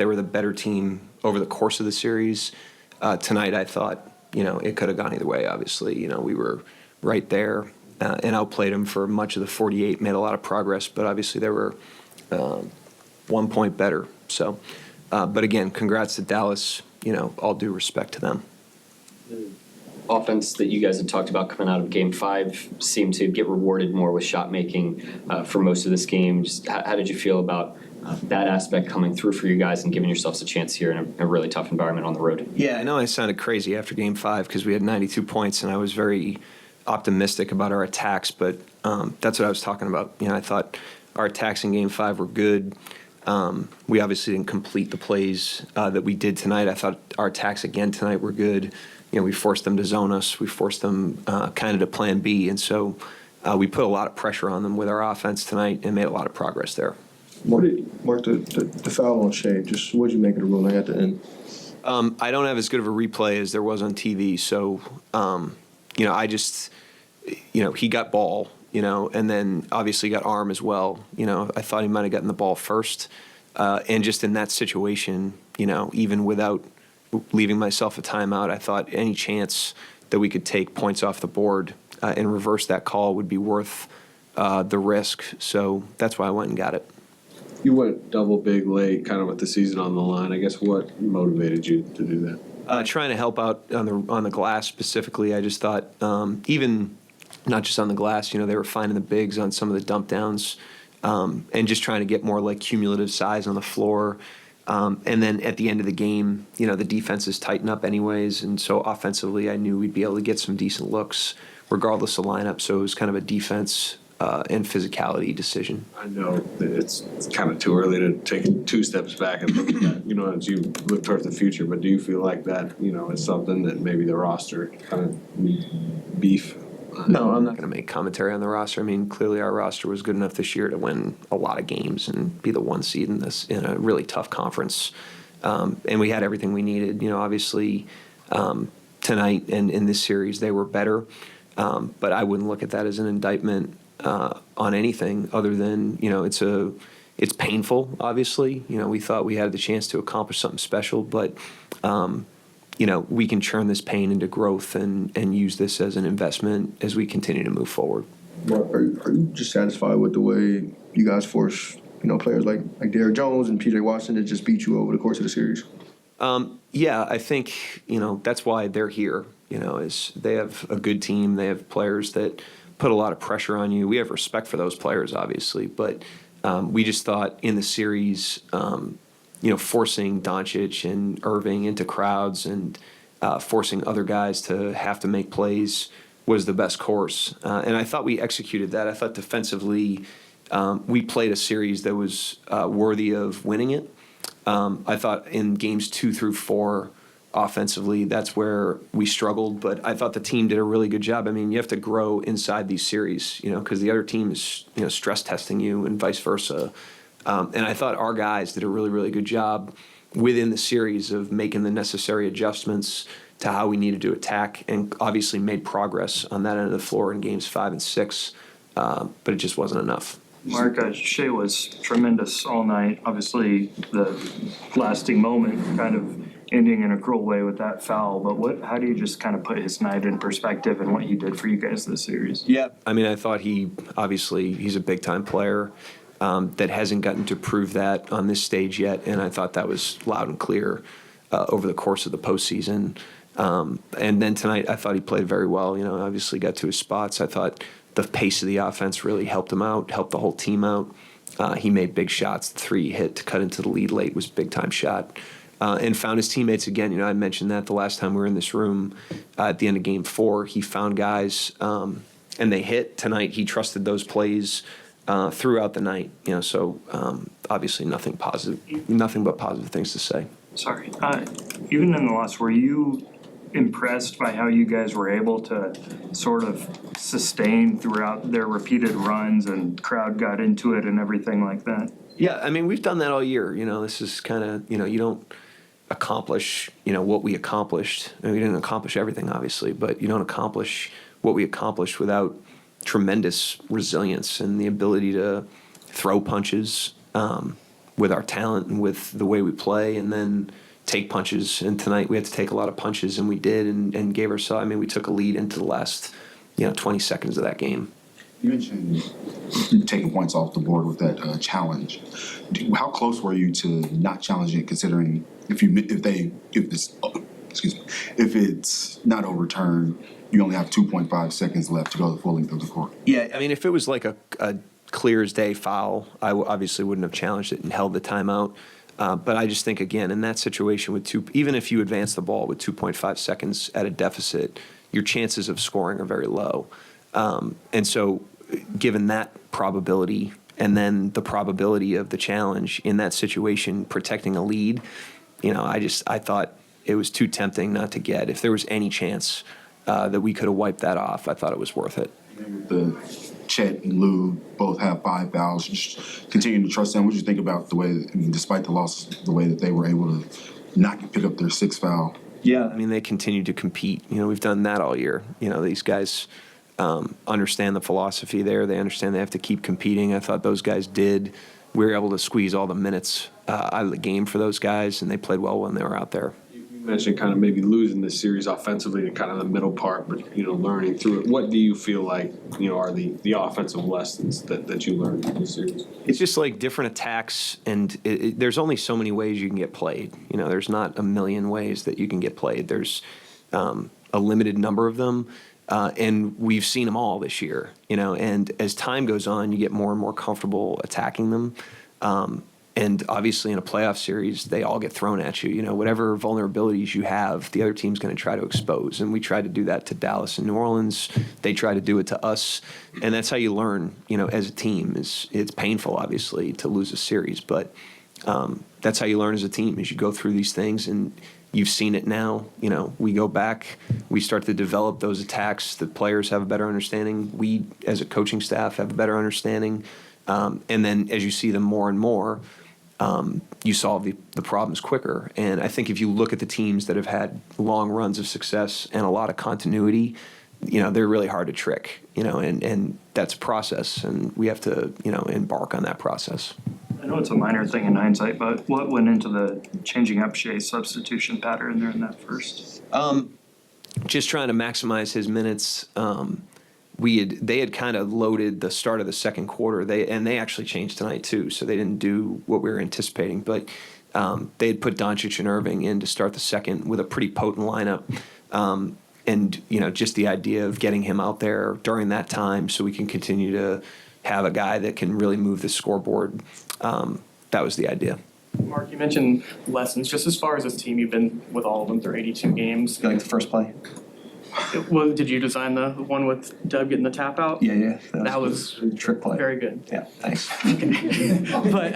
they were the better team over the course of the series. Tonight, I thought, it could have gone either way, obviously. We were right there and outplayed them for much of the 48, made a lot of progress, but obviously they were 1 point better. So, but again, congrats to Dallas, all due respect to them. Offense that you guys had talked about coming out of Game 5 seemed to get rewarded more with shot making for most of this game. Just how did you feel about that aspect coming through for you guys and giving yourselves a chance here in a really tough environment on the road? Yeah, I know I sounded crazy after Game 5 because we had 92 points and I was very optimistic about our attacks, but that's what I was talking about. I thought our attacks in Game 5 were good. We obviously didn't complete the plays that we did tonight. I thought our attacks again tonight were good. We forced them to zone us. We forced them kind of to plan B. And so we put a lot of pressure on them with our offense tonight and made a lot of progress there. Mark, the foul on Shea, just what did you make of the ruling at the end? I don't have as good of a replay as there was on TV. So, I just, he got ball, and then obviously got arm as well. I thought he might have gotten the ball first. And just in that situation, even without leaving myself a timeout, I thought any chance that we could take points off the board and reverse that call would be worth the risk. So that's why I went and got it. You went double big late, kind of with the season on the line. I guess what motivated you to do that? Trying to help out on the glass specifically. I just thought even not just on the glass, they were finding the bigs on some of the dump downs and just trying to get more like cumulative size on the floor. And then at the end of the game, the defenses tighten up anyways. And so offensively, I knew we'd be able to get some decent looks regardless of lineup. So it was kind of a defense and physicality decision. I know that it's kind of too early to take 2 steps back and look at that, as you look towards the future. But do you feel like that, is something that maybe the roster kind of needs beef? No, I'm not going to make commentary on the roster. I mean, clearly our roster was good enough this year to win a lot of games and be the 1 seed in a really tough conference. And we had everything we needed. Obviously tonight and in this series they were better, but I wouldn't look at that as an indictment on anything other than it's painful. Obviously, we thought we had the chance to accomplish something special, but we can churn this pain into growth and use this as an investment as we continue to move forward. Mark, are you just satisfied with the way you guys force, players like Derrick Jones and P.J. Watson to just beat you over the course of the series? Yeah, I think, that's why they're here, is they have a good team. They have players that put a lot of pressure on you. We have respect for those players, obviously, but we just thought in the series, forcing Doncic and Irving into crowds and forcing other guys to have to make plays was the best course. And I thought we executed that. I thought defensively we played a series that was worthy of winning it. I thought in games 2 through 4, offensively, that's where we struggled. But I thought the team did a really good job. I mean, you have to grow inside these series, because the other team is, stress testing you and vice versa. And I thought our guys did a really, really good job within the series of making the necessary adjustments to how we needed to attack and obviously made progress on that end of the floor in games 5 and 6, but it just wasn't enough. Mark, Shea was tremendous all night. Obviously, the lasting moment kind of ending in a cruel way with that foul. But how do you just kind of put his night in perspective and what he did for you guys this series? Yeah, I mean, I thought he's a big-time player that hasn't gotten to prove that on this stage yet, and I thought that was loud and clear over the course of the postseason. And then tonight, I thought he played very well. Obviously got to his spots. I thought the pace of the offense really helped him out, helped the whole team out. He made big shots. The 3 he hit to cut into the lead late was a big-time shot. And found his teammates again. I mentioned that the last time we were in this room at the end of Game 4. He found guys, and they hit. Tonight, he trusted those plays throughout the night. So obviously nothing but positive things to say. Sorry. Even in the loss, were you impressed by how you guys were able to sort of sustain throughout their repeated runs and crowd got into it and everything like that? Yeah, I mean, we've done that all year. This is kind of, you don't accomplish, what we accomplished. I mean, we didn't accomplish everything, obviously, but you don't accomplish what we accomplished without tremendous resilience and the ability to throw punches with our talent and with the way we play, and then take punches. And tonight we had to take a lot of punches, and we did, and gave ourselves. I mean, we took a lead into the last 20 seconds of that game. You mentioned taking points off the board with that challenge. How close were you to not challenging it, considering if it's not overturned, you only have 2.5 seconds left to go the full length of the court? Yeah, I mean, if it was like a clear as day foul, I obviously wouldn't have challenged it and held the timeout. But I just think, again, in that situation even if you advance the ball with 2.5 seconds at a deficit, your chances of scoring are very low. And so given that probability and then the probability of the challenge in that situation, protecting a lead, I thought it was too tempting not to get. If there was any chance that we could have wiped that off, I thought it was worth it. The Chet and Lou both have 5 fouls. Just continuing to trust them. What did you think about the way, despite the loss, the way that they were able to not pick up their 6th foul? Yeah, I mean, they continue to compete. We've done that all year. These guys understand the philosophy there. They understand they have to keep competing. I thought those guys did. We were able to squeeze all the minutes out of the game for those guys, and they played well when they were out there. You mentioned kind of maybe losing this series offensively in kind of the middle part, but learning through it. What do you feel like are the offensive lessons that you learned in this series? It's just like different attacks, and there's only so many ways you can get played. There's not a million ways that you can get played. There's a limited number of them, and we've seen them all this year. And as time goes on, you get more and more comfortable attacking them. And obviously in a playoff series, they all get thrown at you. Whatever vulnerabilities you have, the other team's going to try to expose. And we tried to do that to Dallas and New Orleans. They try to do it to us. And that's how you learn, as a team. It's painful, obviously, to lose a series. But that's how you learn as a team, is you go through these things. And you've seen it now. We go back. We start to develop those attacks. The players have a better understanding. We, as a coaching staff, have a better understanding. And then as you see them more and more, you solve the problems quicker. And I think if you look at the teams that have had long runs of success and a lot of continuity, they're really hard to trick, and that's a process, and we have to, embark on that process. I know it's a minor thing in hindsight, but what went into the changing up Shea's substitution pattern there in that first? Just trying to maximize his minutes. They had kind of loaded the start of the second quarter. They actually changed tonight too, so they didn't do what we were anticipating. But they had put Doncic and Irving in to start the second with a pretty potent lineup, and just the idea of getting him out there during that time so we can continue to have a guy that can really move the scoreboard. That was the idea. Mark, you mentioned lessons. Just as far as this team, you've been with all of them through 82 games. Like the first play? Well, did you design the one with Doug getting the tap out? Yeah. That was a trick play. very good. Yeah, thanks. But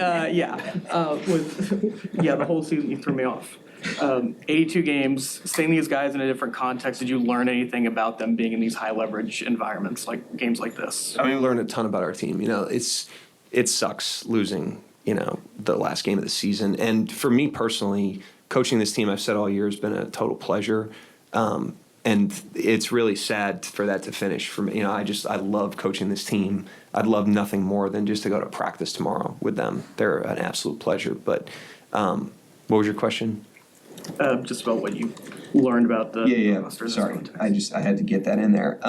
the whole season you threw me off. 82 games, seeing these guys in a different context, did you learn anything about them being in these high leverage environments, like games like this? I mean, we learned a ton about our team. It sucks losing, the last game of the season. And for me personally, coaching this team, I've said all year, has been a total pleasure. And it's really sad for that to finish for me. I love coaching this team. I'd love nothing more than just to go to practice tomorrow with them. They're an absolute pleasure. But what was your question? Just about what you learned about the roster. Sorry, I had to get that in there.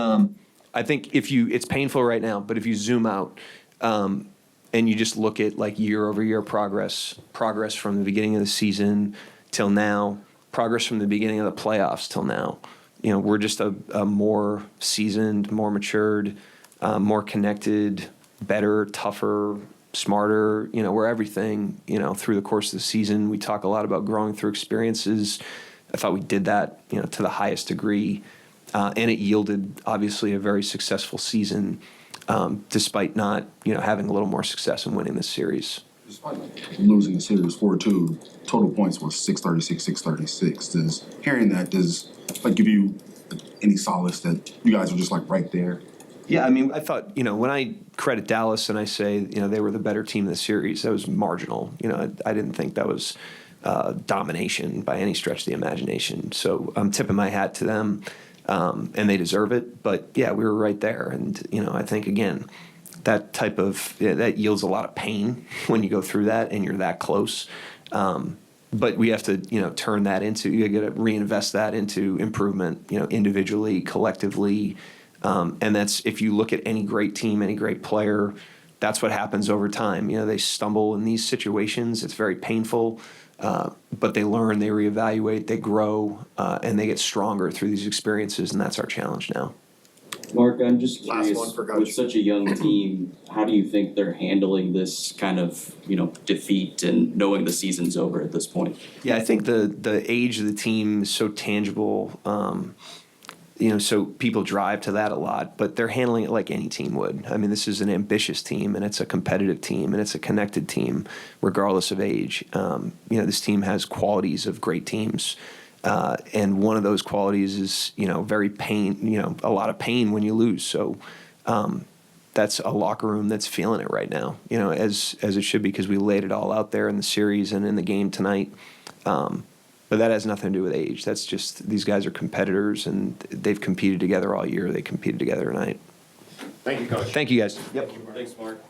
I think it's painful right now, but if you zoom out and you just look at like year over year progress from the beginning of the season till now, progress from the beginning of the playoffs till now. We're just a more seasoned, more matured, more connected, better, tougher, smarter. We're everything, through the course of the season. We talk a lot about growing through experiences. I thought we did that, to the highest degree. And it yielded, obviously, a very successful season, despite not, having a little more success in winning this series. Despite losing the series 4-2, total points was 636. Does give you any solace that you guys were just like right there? Yeah, I mean, I thought, when I credit Dallas and I say, they were the better team in the series, that was marginal. I didn't think that was domination by any stretch of the imagination. So I'm tipping my hat to them, and they deserve it. But yeah, we were right there. And, I think, again, that type of that yields a lot of pain when you go through that and you're that close. But we have to, turn that into, you got to reinvest that into improvement, individually, collectively. And that's, if you look at any great team, any great player, that's what happens over time. They stumble in these situations. It's very painful, but they learn, they reevaluate, they grow, and they get stronger through these experiences. And that's our challenge now. Mark, I'm just Last curious, one for Coach. with such a young team, how do you think they're handling this kind of, defeat and knowing the season's over at this point? Yeah, I think the age of the team is so tangible. So people drive to that a lot, but they're handling it like any team would. I mean, this is an ambitious team, and it's a competitive team, and it's a connected team, regardless of age. This team has qualities of great teams. And one of those qualities is, very pain, a lot of pain when you lose. So that's a locker room that's feeling it right now, as it should be, because we laid it all out there in the series and in the game tonight. But that has nothing to do with age. That's just, these guys are competitors, and they've competed together all year. They competed together tonight. Thank you, Coach. Thank you, guys. Yep. Thanks, Mark.